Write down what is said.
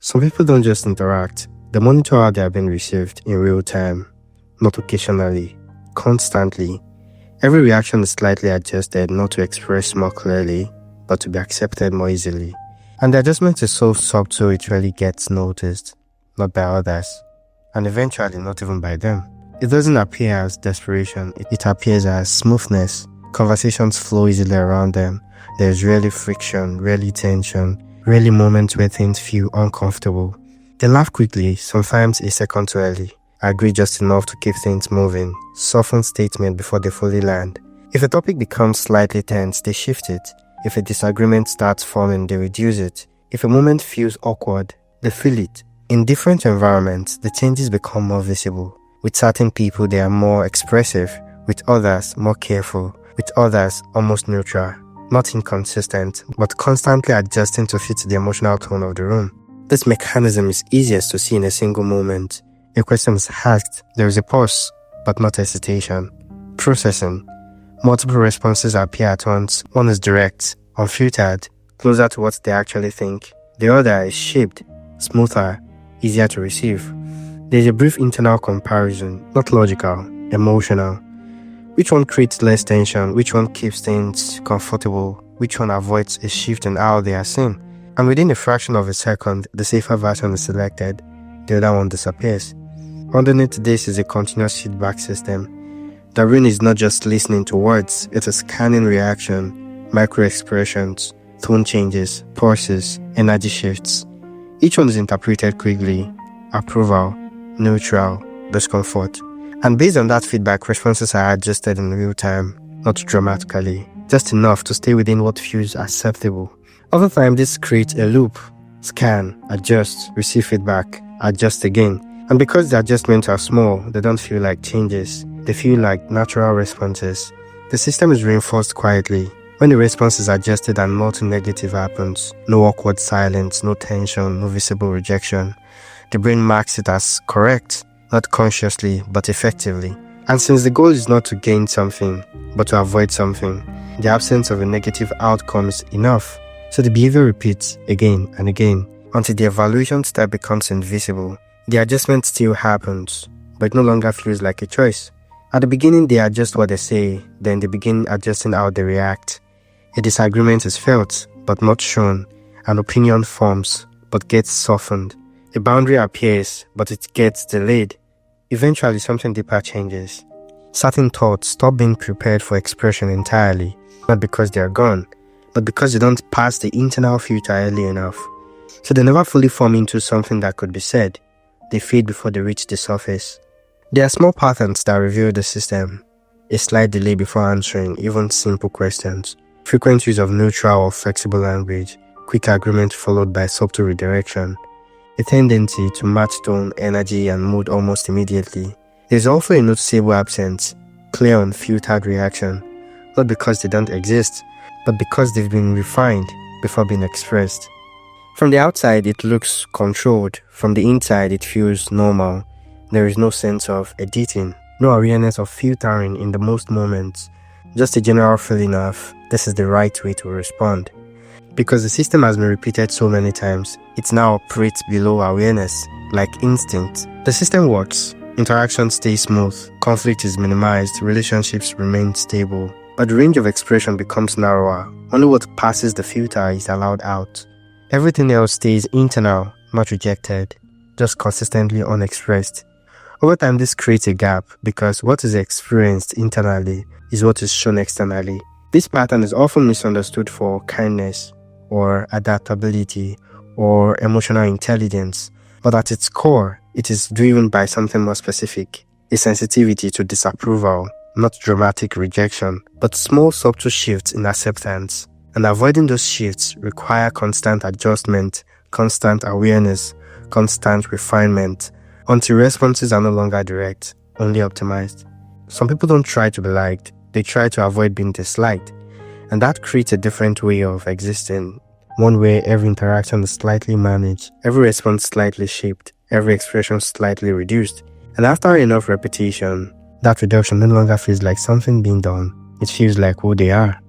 Some people don't just interact, they monitor how they are being received in real time, not occasionally, constantly. Every reaction is slightly adjusted not to express more clearly, but to be accepted more easily. And the adjustment is so subtle it really gets noticed, not by others, and eventually not even by them. It doesn't appear as desperation, it appears as smoothness. Conversations flow easily around them. There's rarely friction, rarely tension, rarely moments where things feel uncomfortable. They laugh quickly, sometimes a second too early. Agree just enough to keep things moving, soften statement before they fully land. If a topic becomes slightly tense, they shift it. If a disagreement starts forming, they reduce it. If a moment feels awkward, they feel it. In different environments, the changes become more visible. With certain people, they are more expressive. With others, more careful. With others, almost neutral. Not inconsistent, but constantly adjusting to fit the emotional tone of the room. This mechanism is easiest to see in a single moment. A question is asked, there is a pause, but not hesitation. Processing. Multiple responses appear at once. One is direct, unfiltered, closer to what they actually think. The other is shaped, smoother, easier to receive. There is a brief internal comparison, not logical, emotional. Which one creates less tension? Which one keeps things comfortable? Which one avoids a shift in how they are seen? And within a fraction of a second, the safer version is selected. The other one disappears. Underneath this is a continuous feedback system. The brain is not just listening to words, it is scanning reaction, micro-expressions, tone changes, pauses, energy shifts. Each one is interpreted quickly: approval, neutral, discomfort. And based on that feedback, responses are adjusted in real time, not dramatically, just enough to stay within what feels acceptable. Over time, this creates a loop: scan, adjust, receive feedback, adjust again. And because the adjustments are small, they don't feel like changes. They feel like natural responses. The system is reinforced quietly. When the response is adjusted and nothing negative happens, no awkward silence, no tension, no visible rejection, the brain marks it as correct, not consciously, but effectively. And since the goal is not to gain something, but to avoid something, the absence of a negative outcome is enough. So the behavior repeats again and again until the evaluation step becomes invisible. The adjustment still happens, but it no longer feels like a choice. At the beginning, they adjust what they say, then they begin adjusting how they react. A disagreement is felt, but not shown. An opinion forms, but gets softened. A boundary appears, but it gets delayed. Eventually, something deeper changes. Certain thoughts stop being prepared for expression entirely, not because they are gone, but because they don't pass the internal filter early enough. So they never fully form into something that could be said. They fade before they reach the surface. There are small patterns that reveal the system. A slight delay before answering even simple questions. Frequent use of neutral or flexible language. Quick agreement followed by subtle redirection. A tendency to match tone, energy, and mood almost immediately. There is also a noticeable absence. Clear unfiltered reaction. Not because they don't exist, but because they've been refined before being expressed. From the outside, it looks controlled. From the inside, it feels normal. There is no sense of editing, no awareness of filtering in the most moments. Just a general feeling of, this is the right way to respond. Because the system has been repeated so many times, it now operates below awareness, like instinct. The system works. Interaction stays smooth. Conflict is minimized. Relationships remain stable. But the range of expression becomes narrower. Only what passes the filter is allowed out. Everything else stays internal, not rejected, just consistently unexpressed. Over time, this creates a gap because what is experienced internally is what is shown externally. This pattern is often misunderstood for kindness or adaptability or emotional intelligence, but at its core, it is driven by something more specific: a sensitivity to disapproval, not dramatic rejection, but small subtle shifts in acceptance. And avoiding those shifts require constant adjustment, constant awareness, constant refinement, until responses are no longer direct, only optimized. Some people don't try to be liked, they try to avoid being disliked. And that creates a different way of existing. One where every interaction is slightly managed, every response slightly shaped, every expression slightly reduced. And after enough repetition, that reduction no longer feels like something being done. It feels like who they are.